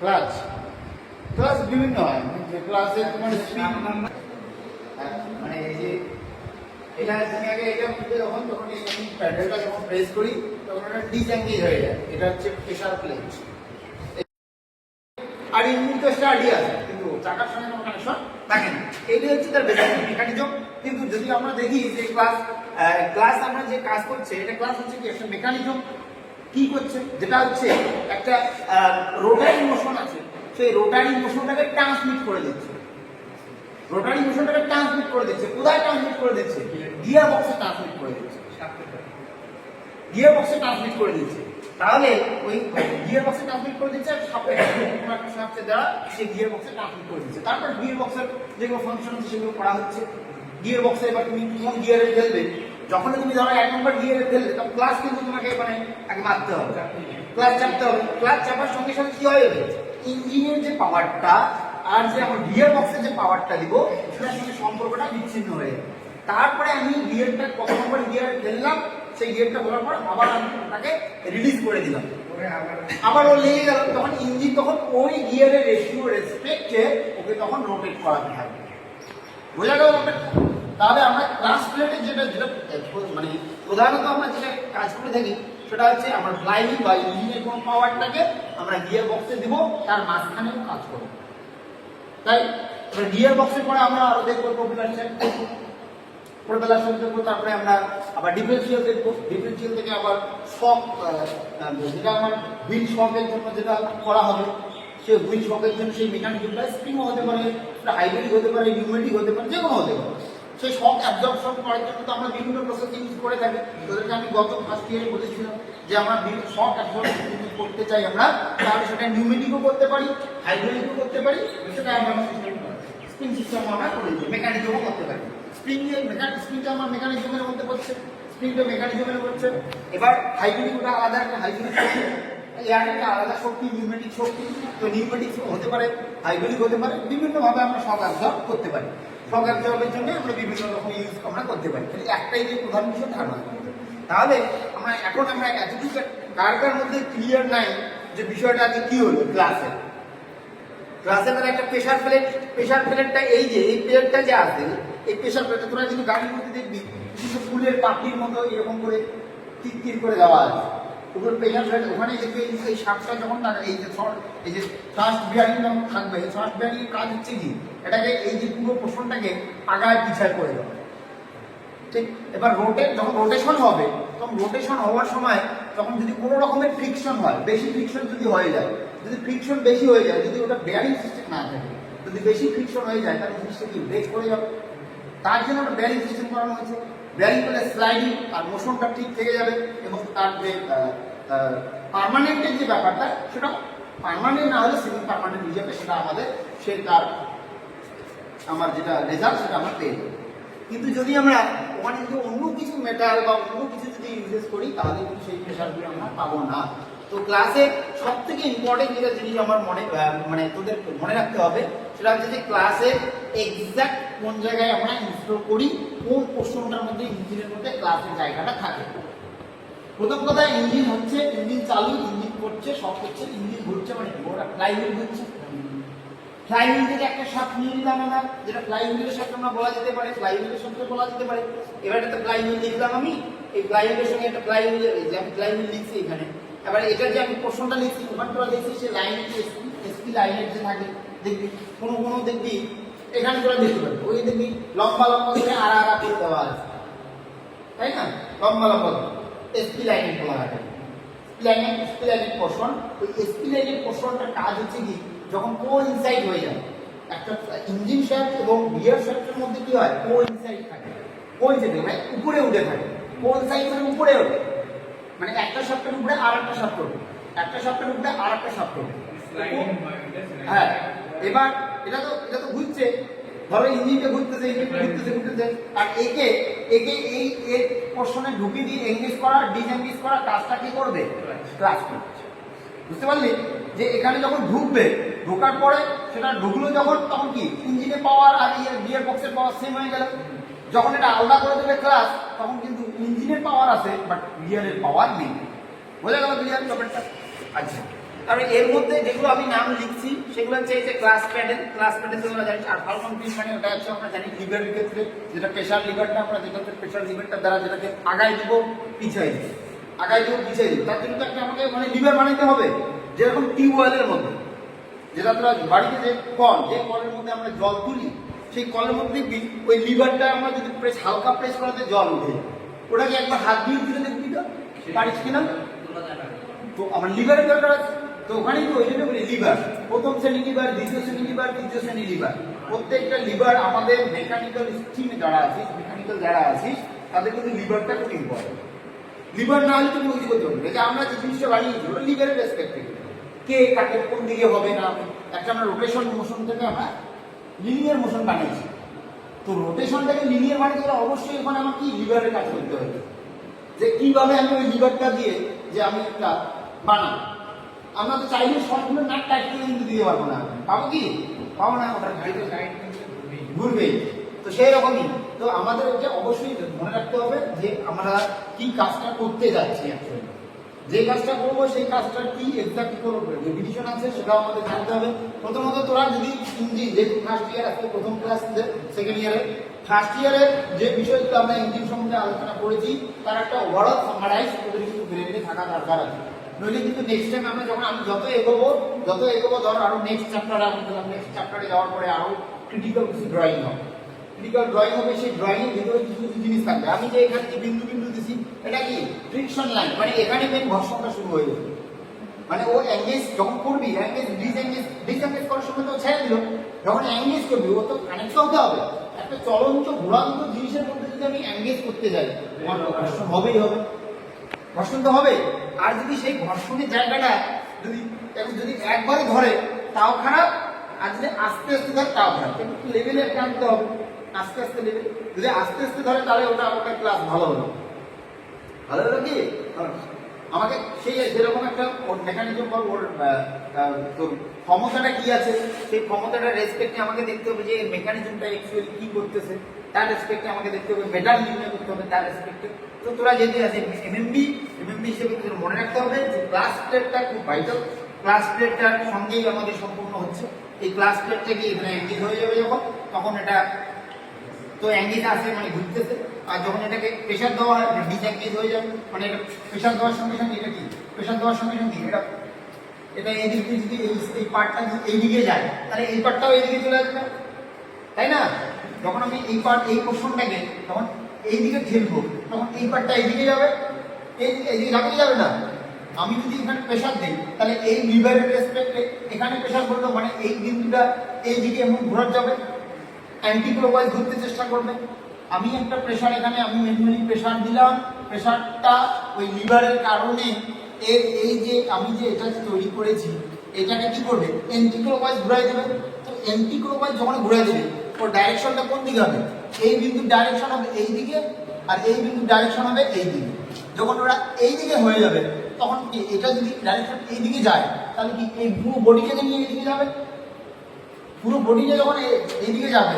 Clutch clutch বিভিন্ন হয়, ক্লাচের মানে স্পিড মানে এই যে এটা তুমি আগে এটা মধ্যে যখন এই প্যাডেলটা যখন প্রেস করি তখন এটা ডিসএঙ্গেজ হয়ে যায়। এটা হচ্ছে প্রেসার প্লেট। আর ইঞ্জিন তো স্টার্টই আছে কিন্তু চাকার সঙ্গে কোনো কানেকশন থাকে না। এইটা হচ্ছে তার বেসিক মেকানিজম। কিন্তু যদি আমরা দেখি যে ক্লাস আমরা যে কাজ করছে, এটা ক্লাস হচ্ছে কি একটা মেকানিজম কি করছে, যেটা হচ্ছে একটা রোটারি মোশন আছে, সেই রোটারি মোশনটাকে ট্রান্সমিট করে দিচ্ছে। রোটারি মোশনটাকে ট্রান্সমিট করে দিচ্ছে। কোথায় ট্রান্সমিট করে দিচ্ছে? গিয়ার বক্সে ট্রান্সমিট করে দিচ্ছে। গিয়ার বক্সে ট্রান্সমিট করে দিচ্ছে। তাহলে ওই গিয়ার বক্সে ট্রান্সমিট করে দিচ্ছে, সাপের দ্বারা সেই গিয়ার বক্সে ট্রান্সমিট করে দিচ্ছে। তারপর গিয়ার বক্সের যেগুলো ফাংশন আছে সেগুলো করা হচ্ছে। গিয়ার বক্সে এবার তুমি কোন গিয়ারে ফেলবে, যখনই তুমি ধরো 1 নম্বর গিয়ারে ফেললে তখন ক্লাচ কিন্তু তোমাকে এখানে আগে মারতে হবে, ক্লাচ চাপতে হবে। ক্লাচ চাপার সঙ্গে সঙ্গে কি হবে, ইঞ্জিনের যে পাওয়ারটা আর যে আমার গিয়ার বক্সের যে পাওয়ারটা দিব সেটার সঙ্গে সম্পর্কটা বিচ্ছিন্ন হয়ে যাবে। তারপরে আমি গিয়ারটা কত নম্বর গিয়ারে ফেললাম, সেই গিয়ারটা বলার পর আবার আমি ওটাকে রিলিজ করে দিলাম, আবার ও লেগে গেল, তখন ইঞ্জিন তখন ওই গিয়ারের রেশিও রেসপেক্টে ওকে তখন রোটেট করাতে হবে। বোঝা গেল? তাহলে আমরা ক্লাচ প্লেটের যেটা মানে প্রধানত আমরা যেটা কাজ করে থাকি সেটা হচ্ছে আমরা ফ্লাইহুইল বা ইঞ্জিনের কোন পাওয়ারটাকে আমরা গিয়ার বক্সে দিব, তার মাঝখানেও কাজ করব। তাই গিয়ার বক্সের পরে আমরা আরো দেখবো প্রোপেলার দেখবো, তারপরে আমরা আবার ডিফারেন্সিয়াল দেখবো। ডিফারেন্সিয়াল থেকে আবার শক, যেটা আমার হুইল শকের জন্য যেটা করা হবে, সেই হুইল শকের জন্য সেই মেকানিজমটা স্প্রিংও হতে পারে, হাইড্রোলিক হতে পারে, নিউমেটিক হতে পারে, যে কোনো হতে পারে। সেই শক অ্যাবজর্পশন করার জন্য তো আমরা বিভিন্ন প্রসেস ইউজ করে থাকি। তাদেরকে আমি গত ফার্স্ট ইয়ারে বলেছিলাম যে আমরা শক অ্যাবজর্পশন যদি করতে চাই আমরা, তাহলে সেটা নিউমেটিকও করতে পারি, হাইড্রোলিকও করতে পারি, সেটা আমরা স্প্রিং সিস্টেম আমরা করে দিই, মেকানিজমও করতে পারি। স্প্রিংটা আমার মেকানিজমের মধ্যে পড়ছে, স্প্রিংটা মেকানিজমের পড়ছে। এবার হাইড্রোলিক ওটা আলাদা একটা হাইড্রোলিক শক্তি, এয়ার একটা আলাদা শক্তি, নিউমেটিক শক্তি। তো নিউমেটিক হতে পারে, হাইড্রোলিক হতে পারে, বিভিন্নভাবে আমরা শক অ্যাবজর্ব করতে পারি। শক অ্যাবজর্বের জন্য আমরা বিভিন্ন রকম ইউজ আমরা করতে পারি, কিন্তু একটাই যে প্রধান বিষয় ধারণা। তাহলে আমরা এতটুকু কার মধ্যে ক্লিয়ার নাই যে বিষয়টা আগে কি হলো ক্লাসে তার একটা প্রেশার প্লেটটা এই যে এই প্লেটটা যে আছে, এই প্রেশার প্লেটটা তোরা কিন্তু গাড়ির মধ্যে দেখবি কিছু ফুলের পাপড়ির মতো এরকম করে তীর করে দেওয়া আছে উপরে প্রেশার প্লেট। ওখানে দেখবি এই শার্টটা যখন এই যে ফার্স্ট বিয়ারিং যখন থাকবে, ফার্স্ট বিয়ারিং কাজ হচ্ছে কি এটাকে এই যে পুরো পোর্শনটাকে আগায় পিছায় করে দেওয়া। ঠিক, এবার যখন রোটেশন হবে, তখন রোটেশন হওয়ার সময় তখন যদি কোনো রকমের ফ্রিকশন হয়, বেশি ফ্রিকশন যদি হয়ে যায়, যদি ফ্রিকশন বেশি হয়ে যায়, যদি ওটা বেয়ারিং সিস্টেম না থাকে, যদি বেশি ফ্রিকশন হয়ে যায় তাহলে জিনিসটা কি ব্রেক করে যাবে। তার জন্য ওটা বেয়ারিং সিস্টেম করানো হয়েছে। বেয়ারিং করলে স্লাইডিং আর মোশনটা ঠিক থেকে যাবে এবং তার যে পার্মানেন্টের যে ব্যাপারটা সেটা পার্মানেন্ট না হলে সেমি পার্মানেন্ট হিসেবে সেটা আমাদের আমার যেটা রেজাল্ট সেটা আমরা পেয়ে যাবো। কিন্তু যদি আমরা ওখানে যদি অন্য কিছু মেটাল বা অন্য কিছু যদি ইউজ করি তাহলে কিন্তু সেই প্রেশারগুলো আমরা পাবো না। তো ক্লাসে সব থেকে ইম্পর্টেন্ট যেটা জিনিস আমার তোদের মনে রাখতে হবে সেটা হচ্ছে যে ক্লাসে এক্সাক্ট কোন জায়গায় আমরা ইনস্টল করি, কোন পোর্শনটার মধ্যে ইঞ্জিনের মধ্যে ক্লাসের জায়গাটা থাকে। প্রথম কথা, ইঞ্জিন হচ্ছে, ইঞ্জিন চালু, ইঞ্জিন করছে, সব করছে, ইঞ্জিন ঘুরছে, মানে ওটা ফ্লাইহুইল ঘুরছে। ফ্লাইহুইল থেকে একটা শাফট নিয়ে নিলাম আমরা, যেটা ফ্লাইহুইলের শাফট আমরা বলা যেতে পারে, ফ্লাইহুইলের সঙ্গে বলা যেতে পারে। এবার একটা ফ্লাইহুইল লিখলাম আমি, এই ফ্লাইহুইলের সঙ্গে একটা ফ্লাইহুইল লিখছি এখানে। এবার এটা যে আমি পোর্শনটা লিখছি, ওখানটা লিখছি সে লাইনের যে এসপি লাইনের যে থাকে, দেখবি কোনো দেখবি এখানে তোরা দেখতে পাবি, ওই দেখবি লম্বা করে আড়া করে দেওয়া আছে, তাই না? লম্বা এসপি লাইনের বলা হয়। এসপি লাইনের পোর্শন, ওই এসপি লাইনের পোর্শনটার কাজ হচ্ছে কি, যখন কোইনসাইড হয়ে যায় একটা ইঞ্জিন শ্যাফট এবং গিয়ার শ্যাফটের মধ্যে কি হয়, কোইনসাইড থাকে, কোইনসাইড মানে উপরে উঠে থাকে। কোইনসাইড মানে উপরে ওঠে, মানে একটা শ্যাফটের উপরে আর একটা শ্যাফট ওঠে, একটা শ্যাফটের উপরে আর একটা শ্যাফট ওঠে। হ্যাঁ, এবার এটা তো ঘুরছে, ধরো ইঞ্জিনটা ঘুরতেছে আর একে এই এর পোর্শনে ঢুকিয়ে দিয়ে এঙ্গেজ করা, ডিসএঙ্গেজ করা কাজটা কি করবে, ক্লাচ করবে। বুঝতে পারলি যে এখানে যখন ঢোকার পরে সেটা ঢুকলো যখন, তখন কি ইঞ্জিনের পাওয়ার আর গিয়ার বক্সের পাওয়ার সেম হয়ে গেল। যখন এটা আলাদা করে দেবে ক্লাচ, তখন কিন্তু ইঞ্জিনের পাওয়ার আছে বাট গিয়ারের পাওয়ার নেই। বোঝা গেল ক্লিয়ার ব্যাপারটা? আচ্ছা, তারপরে এর মধ্যে যেগুলো আমি নাম লিখছি সেগুলো হচ্ছে এই যে ক্লাস প্যাডেল তোমরা জানি। আর ফালকন ফিন মানে ওটা হচ্ছে আমরা জানি লিভারের ক্ষেত্রে যেটা প্রেশার লিভারটা আমরা যেটা প্রেশার লিভারটা দ্বারা যেটাকে আগায় দিব পিছাই দিব, আগায় দিব পিছাই দিব, তার জন্য তো একটা আমাকে মানে লিভার বানাইতে হবে। যেরকম টিউবওয়েলের মধ্যে যেটা তোরা বাড়িতে যে কলের মধ্যে আমরা জল তুলি, সেই কলের মধ্যে ওই লিভারটা আমরা যদি হালকা প্রেস করাতে জল উঠে, ওটাকে একবার হাত দিয়ে দিলে দেখবি তো পারিস কিনা? তো আমার লিভারের দরকার আছে, তো ওখানেই তো ওই জন্য বলি লিভার, প্রথম শ্রেণী লিভার, দ্বিতীয় শ্রেণী লিভার, তৃতীয় শ্রেণী লিভার। প্রত্যেকটা লিভার আমাদের মেকানিক্যাল স্ট্রিমে যারা আছিস, মেকানিক্যাল যারা আছিস তাদের কিন্তু লিভারটা খুব ইম্পর্টেন্ট। লিভার না হলে তুমি কিছু করতে পারবে। আমরা যে জিনিসটা বানিয়েছি ওটা লিভারের রেসপেক্ট থেকে কে কাকে কোন দিকে হবে না, একটা আমরা রোটেশন মোশন থেকে আমরা লিনিয়ার মোশন বানিয়েছি। তো রোটেশনটাকে লিনিয়ার বানাতে গেলে অবশ্যই ওখানে আমার কি লিভারের কাজ করতে হবে, যে কিভাবে আমি ওই লিভারটা দিয়ে যে আমি একটা বানাবো। আমরা তো চাইলে সবগুলো নাট টাইট করে কিন্তু দিতে পারবো না, পাবো কি? পাবো না, ওটা ঘুরবে। তো সেই রকমই তো আমাদের এটা অবশ্যই মনে রাখতে হবে যে আমরা কি কাজটা করতে যাচ্ছি। অ্যাকচুয়ালি যে কাজটা করবো সেই কাজটা কি এক্সাক্ট করবো, যে ডিভিশন আছে সেটাও আমাদের জানতে হবে। প্রথমত তোরা যদি ইঞ্জিন যে ফার্স্ট ইয়ার আছে, প্রথম ক্লাস সেকেন্ড ইয়ারে ফার্স্ট ইয়ারের যে বিষয়গুলো আমরা ইঞ্জিন সম্বন্ধে আলোচনা করেছি তার একটা ওভারঅল সামারাইজ তোদের কিন্তু ব্রেনে থাকা দরকার আছে। নইলে কিন্তু নেক্সট টাইম আমরা যখন আমি যত এগোবো ধর আরো নেক্সট চ্যাপ্টারে আমি দিলাম, নেক্সট চ্যাপ্টারে যাওয়ার পরে আরো ক্রিটিক্যাল কিছু ড্রয়িং হবে, ক্রিটিক্যাল ড্রয়িং হবে। সেই ড্রয়িং এর ভিতরে কিছু কিছু জিনিস থাকবে। আমি যে এখানে যে বিন্দু বিন্দু দিছি এটা কি ফ্রিকশন লাইন, মানে এখানে মেন ঘর্ষণটা শুরু হয়ে যাবে। মানে ও এঙ্গেজ যখন করবি, এঙ্গেজ ডিসএঙ্গেজ করার সময় তো ছেড়ে দিল, যখন এঙ্গেজ করবি ও তো কানেক্ট হতে হবে। একটা চলন্ত ঘোরান্ত জিনিসের মধ্যে যদি আমি এঙ্গেজ করতে যাই আমার ঘর্ষণ হবেই হবে, ঘর্ষণ তো হবে। আর যদি সেই ঘর্ষণের জায়গাটা যদি একবারে ধরে তাও খারাপ, আর যদি আস্তে আস্তে ধরে তাও খারাপ। কিন্তু লেভেলে টানতে হবে, আস্তে আস্তে লেভেল। যদি আস্তে আস্তে ধরে তাহলে ওটা ক্লাস ভালো হলো। ভালো হলো কি আমাকে সেই যেরকম একটা ওর মেকানিজম বা ওর তোর ক্ষমতাটা কি আছে, সেই ক্ষমতাটা রেসপেক্টে আমাকে দেখতে হবে যে মেকানিজমটা অ্যাকচুয়ালি কি করতেছে, তার রেসপেক্টে আমাকে দেখতে হবে, মেটাল নির্ণয় করতে হবে তার রেসপেক্টে। তো তোরা যদি আছে এমএমবি হিসেবে তোদের মনে রাখতে হবে যে ক্লাস প্লেটটা খুব ভাইটাল। ক্লাস প্লেটটার সঙ্গেই আমাদের সম্পূর্ণ হচ্ছে। এই ক্লাস প্লেটটা কি এখানে এঙ্গেজ হয়ে যাবে যখন, তখন এটা তো এঙ্গেজ আসে মানে ঘুরতেছে। আর যখন এটাকে প্রেশার দেওয়া হয় এটা ডিসএঙ্গেজ হয়ে যাবে, মানে এটা প্রেশার দেওয়ার সঙ্গে সঙ্গে এটা কি প্রেশার দেওয়ার সঙ্গে সঙ্গে এটা এইদিকে যদি এই পার্টটা যদি এইদিকে যায় তাহলে এই পার্টটাও এইদিকে চলে আসবে, তাই না? যখন আমি এই পোর্শনটাকে তখন এইদিকে ঠেলবো তখন এই পার্টটা এইদিকে যাবে, এইদিকে যাবে না। আমি যদি এখানে প্রেশার দিই তাহলে এই লিভারের রেসপেক্টে এখানে প্রেশার করলো, মানে এই বিন্দুটা এইদিকে এমন ঘোরার যাবে, অ্যান্টি ক্লকওয়াইজ ঘুরতে চেষ্টা করবে। আমি একটা প্রেশার এখানে আমি ম্যানুয়ালি প্রেশার দিলাম, প্রেশারটা ওই লিভারের কারণে এই যে আমি যে এটা তৈরি করেছি এটাকে কি করবে, অ্যান্টি ক্লকওয়াইজ ঘুরাই দেবে। তো অ্যান্টি ক্লকওয়াইজ যখন ঘুরাই দেবে ওর ডাইরেকশনটা কোন দিকে হবে, এই বিন্দুর ডাইরেকশন হবে এই দিকে, আর এই বিন্দুর ডাইরেকশন হবে এই দিকে। যখন ওরা এই দিকে হয়ে যাবে তখন কি এটা যদি ডাইরেকশন এই দিকে যায় তাহলে কি এই পুরো বডিটাকে নিয়ে এই দিকে যাবে, পুরো বডিটা যখন এইদিকে যাবে